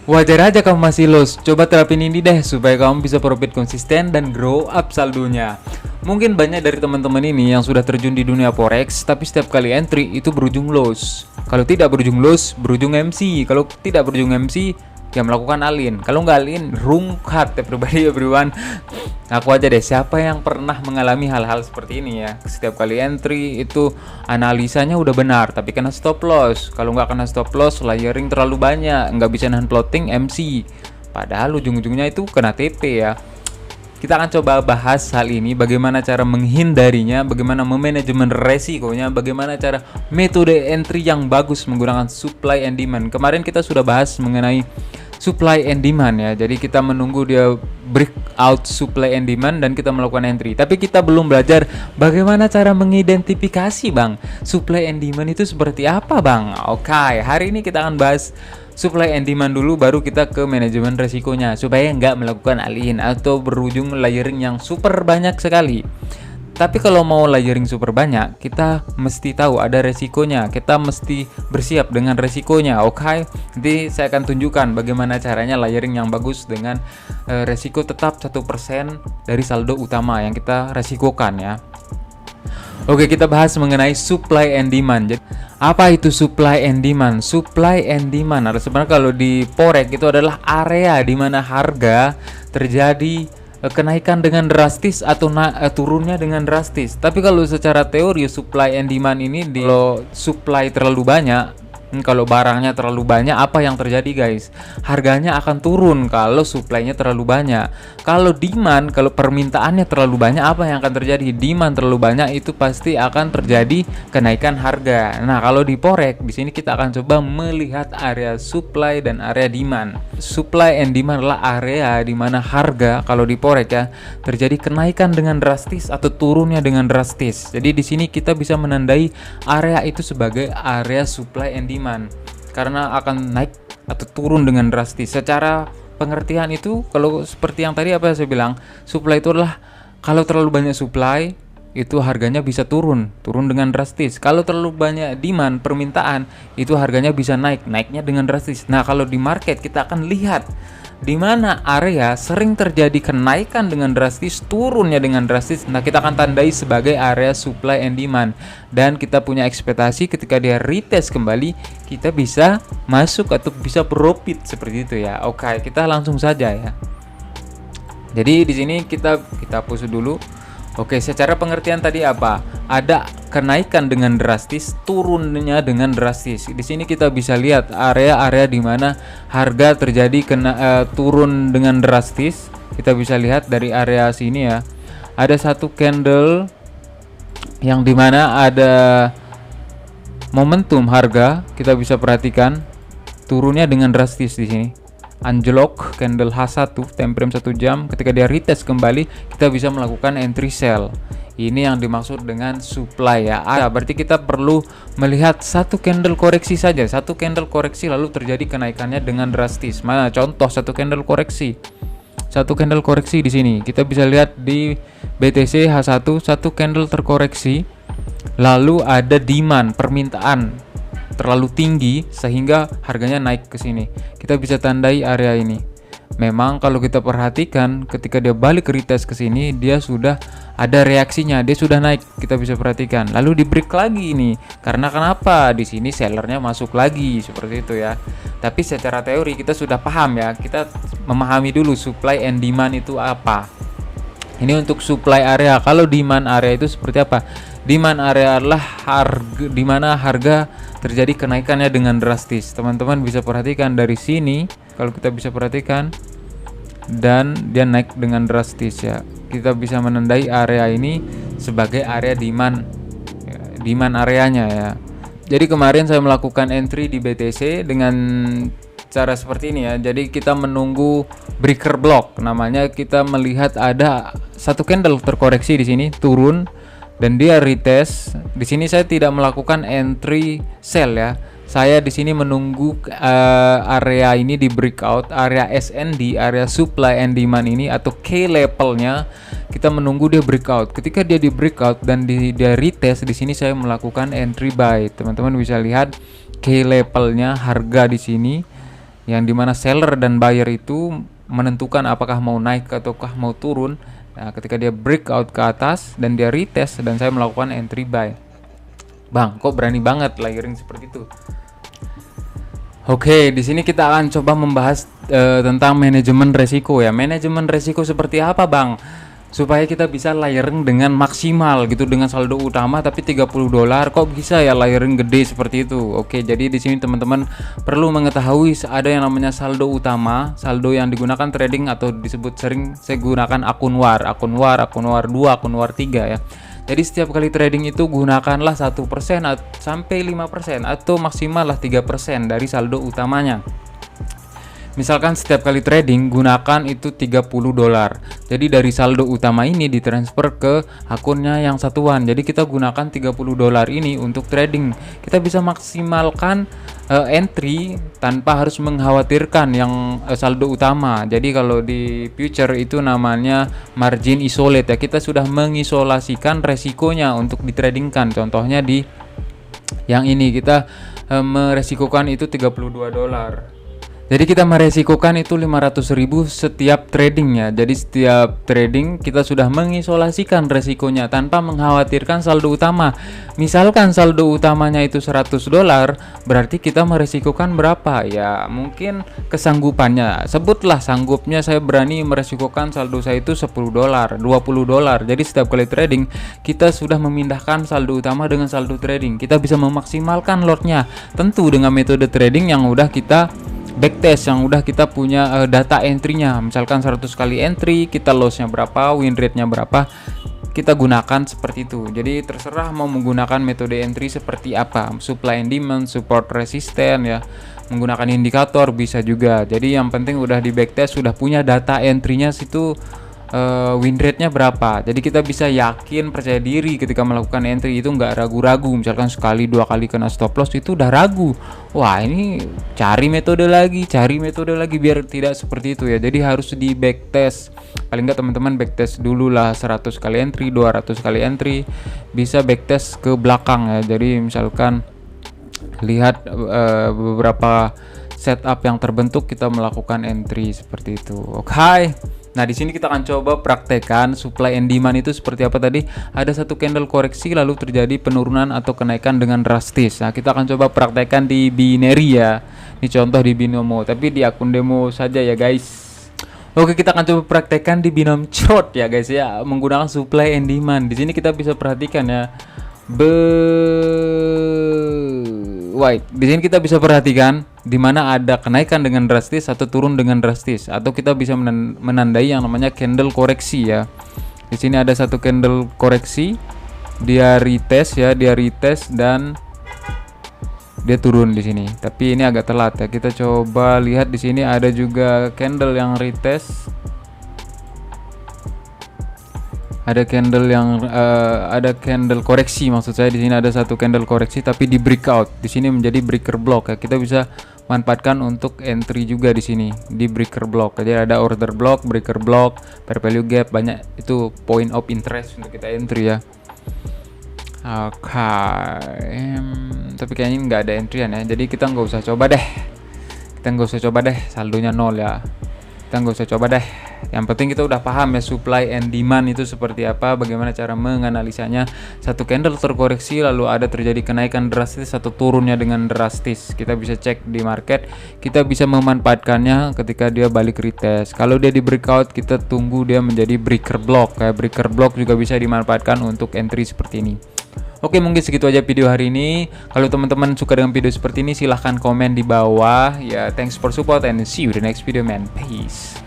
Wajar aja kamu masih loss. Coba terapin ini deh supaya kamu bisa profit konsisten dan grow up saldonya. Mungkin banyak dari teman-teman ini yang sudah terjun di dunia forex, tapi setiap kali entry itu berujung loss. Kalau tidak berujung loss, berujung MC. Kalau tidak berujung MC, ya melakukan all-in. Kalau nggak all-in, rungkat ya pribadi everyone. Aku aja deh, siapa yang pernah mengalami hal-hal seperti ini ya? Setiap kali entry itu analisanya udah benar, tapi kena stop loss. Kalau nggak kena stop loss, layering terlalu banyak, nggak bisa nahan plotting MC. Padahal ujung-ujungnya itu kena TP ya. Kita akan coba bahas hal ini, bagaimana cara menghindarinya, bagaimana memanajemen resikonya, bagaimana cara metode entry yang bagus menggunakan supply and demand. Kemarin kita sudah bahas mengenai supply and demand ya. Jadi kita menunggu dia breakout supply and demand dan kita melakukan entry. Tapi kita belum belajar bagaimana cara mengidentifikasi Bang, supply and demand itu seperti apa Bang. Oke, hari ini kita akan bahas supply and demand dulu, baru kita ke manajemen resikonya supaya nggak melakukan all-in atau berujung layering yang super banyak sekali. Tapi kalau mau layering super banyak, kita mesti tahu ada resikonya. Kita mesti bersiap dengan resikonya. Oke, nanti saya akan tunjukkan bagaimana caranya layering yang bagus dengan resiko tetap 1% dari saldo utama yang kita resikokan ya. Oke, kita bahas mengenai supply and demand. Jadi, apa itu supply and demand? Supply and demand sebenarnya kalau di forex itu adalah area di mana harga terjadi kenaikan dengan drastis atau turunnya dengan drastis. Tapi kalau secara teori supply and demand ini, kalau supply terlalu banyak, kalau barangnya terlalu banyak, apa yang terjadi guys? Harganya akan turun kalau supply-nya terlalu banyak. Kalau demand, kalau permintaannya terlalu banyak, apa yang akan terjadi? Demand terlalu banyak, itu pasti akan terjadi kenaikan harga. Nah, kalau di forex di sini kita akan coba melihat area supply dan area demand. Supply and demand adalah area di mana harga kalau di forex ya terjadi kenaikan dengan drastis atau turunnya dengan drastis. Jadi di sini kita bisa menandai area itu sebagai area supply and demand, karena akan naik atau turun dengan drastis. Secara pengertian itu, kalau seperti yang tadi apa saya bilang, supply itu adalah kalau terlalu banyak supply itu harganya bisa turun dengan drastis. Kalau terlalu banyak demand, permintaan, itu harganya bisa naiknya dengan drastis. Nah, kalau di market kita akan lihat di mana area sering terjadi kenaikan dengan drastis, turunnya dengan drastis. Nah, kita akan tandai sebagai area supply and demand, dan kita punya ekspektasi ketika dia retest kembali, kita bisa masuk atau bisa profit seperti itu ya. Oke, kita langsung saja ya. Jadi di sini kita hapus dulu. Oke, secara pengertian tadi apa? Ada kenaikan dengan drastis, turunnya dengan drastis. Di sini kita bisa lihat area-area di mana harga terjadi turun dengan drastis. Kita bisa lihat dari area sini ya. Ada satu candle yang dimana ada momentum harga, kita bisa perhatikan turunnya dengan drastis di sini. Anjlok candle H1 time frame 1 jam, ketika dia retest kembali kita bisa melakukan entry sell. Ini yang dimaksud dengan supply ya. Berarti kita perlu melihat satu candle koreksi saja, satu candle koreksi lalu terjadi kenaikannya dengan drastis. Mana contoh satu candle koreksi? Satu candle koreksi di sini kita bisa lihat di BTC H1, satu candle terkoreksi lalu ada demand, permintaan terlalu tinggi sehingga harganya naik ke sini. Kita bisa tandai area ini. Memang kalau kita perhatikan ketika dia balik retest ke sini, dia sudah ada reaksinya, dia sudah naik. Kita bisa perhatikan. Lalu di break lagi ini. Karena kenapa? Di sini sellernya masuk lagi seperti itu ya. Tapi secara teori kita sudah paham ya. Kita memahami dulu supply and demand itu apa. Ini untuk supply area. Kalau demand area itu seperti apa? Demand area adalah harga di mana harga terjadi kenaikannya dengan drastis. Teman-teman bisa perhatikan dari sini, kalau kita bisa perhatikan, dan dia naik dengan drastis ya. Kita bisa menandai area ini sebagai area demand, demand areanya ya. Jadi kemarin saya melakukan entry di BTC dengan cara seperti ini ya. Jadi kita menunggu breaker block, namanya. Kita melihat ada satu candle terkoreksi di sini turun dan dia retest. Di sini saya tidak melakukan entry sell ya. Saya di sini menunggu area ini di breakout, area SND, area supply and demand ini atau K levelnya. Kita menunggu dia breakout. Ketika dia di breakout dan dia retest, di sini saya melakukan entry buy. Teman-teman bisa lihat K levelnya harga di sini. yang dimana seller dan buyer itu menentukan apakah mau naik ataukah mau turun. Nah, ketika dia breakout ke atas dan dia retest dan saya melakukan entry buy. Bang, kok berani banget layering seperti itu? Oke, di sini kita akan coba membahas tentang manajemen resiko ya. Manajemen resiko seperti apa, Bang? Supaya kita bisa layering dengan maksimal gitu, dengan saldo utama tapi $30. Kok bisa ya layering gede seperti itu? Oke, jadi di sini teman-teman perlu mengetahui ada yang namanya saldo utama, saldo yang digunakan trading atau disebut sering saya gunakan akun war 2, akun war 3 ya. Jadi setiap kali trading itu gunakanlah 1% sampai 5% atau maksimal lah 3% dari saldo utamanya. Misalkan setiap kali trading gunakan itu $30. Jadi dari saldo utama ini ditransfer ke akunnya yang satuan. Jadi kita gunakan $30 ini untuk trading. Kita bisa maksimalkan entry tanpa harus mengkhawatirkan yang saldo utama. Jadi kalau di future itu namanya margin isolate ya. Kita sudah mengisolasikan resikonya untuk ditradingkan. Contohnya di yang ini kita meresikokan itu $32. Jadi kita meresikokan itu 500.000 setiap tradingnya. Jadi setiap trading kita sudah mengisolasikan resikonya tanpa mengkhawatirkan saldo utama. Misalkan saldo utamanya itu $100, berarti kita meresikokan berapa? Ya mungkin kesanggupannya. Sebutlah sanggupnya saya berani meresikokan saldo saya itu $10, $20. Jadi setiap kali trading kita sudah memindahkan saldo utama dengan saldo trading. Kita bisa memaksimalkan lotnya. Tentu dengan metode trading yang udah kita backtest, yang udah kita punya data entry-nya. Misalkan 100 kali entry, kita loss-nya berapa, win rate-nya berapa, kita gunakan seperti itu. Jadi terserah mau menggunakan metode entry seperti apa, supply and demand, support resistance ya, menggunakan indikator bisa juga. Jadi yang penting udah di backtest, sudah punya data entry-nya situ, win rate-nya berapa. Jadi kita bisa yakin, percaya diri ketika melakukan entry itu nggak ragu-ragu. Misalkan sekali 2 kali kena stop loss itu udah ragu. Wah, ini cari metode lagi biar tidak seperti itu ya. Jadi harus di backtest. Paling nggak teman-teman backtest dulu lah 100 kali entry, 200 kali entry. Bisa backtest ke belakang ya. Jadi misalkan lihat beberapa setup yang terbentuk, kita melakukan entry seperti itu. Oke. Nah, di sini kita akan coba praktekkan supply and demand itu seperti apa tadi. Ada satu candle koreksi lalu terjadi penurunan atau kenaikan dengan drastis. Nah, kita akan coba praktekkan di binary ya. Ini contoh di binomo, tapi di akun demo saja ya guys. Oke, kita akan coba praktekkan di binom chart ya guys ya, menggunakan supply and demand. Di sini kita bisa perhatikan ya. Di sini kita bisa perhatikan di mana ada kenaikan dengan drastis atau turun dengan drastis, atau kita bisa menandai yang namanya candle koreksi ya. Di sini ada satu candle koreksi, dia retest dan dia turun di sini. Tapi ini agak telat ya. Kita coba lihat di sini ada juga candle yang retest. Ada candle koreksi, maksud saya di sini ada satu candle koreksi tapi di breakout. Di sini menjadi breaker block ya. Kita bisa manfaatkan untuk entry juga di sini di breaker block. Jadi ada order block, breaker block, fair value gap, banyak itu point of interest untuk kita entry ya. Oke. Tapi kayaknya nggak ada entryan ya. Jadi kita nggak usah coba deh. Saldonya 0 ya. Kita nggak usah coba deh. Yang penting kita udah paham ya supply and demand itu seperti apa, bagaimana cara menganalisanya. Satu candle terkoreksi lalu ada terjadi kenaikan drastis atau turunnya dengan drastis. Kita bisa cek di market, kita bisa memanfaatkannya ketika dia balik retest. Kalau dia di breakout, kita tunggu dia menjadi breaker block. Kayak breaker block juga bisa dimanfaatkan untuk entry seperti ini. Oke, mungkin segitu aja video hari ini. Kalau teman-teman suka dengan video seperti ini, silahkan komen di bawah. Ya, thanks for support and see you in the next video, man. Peace.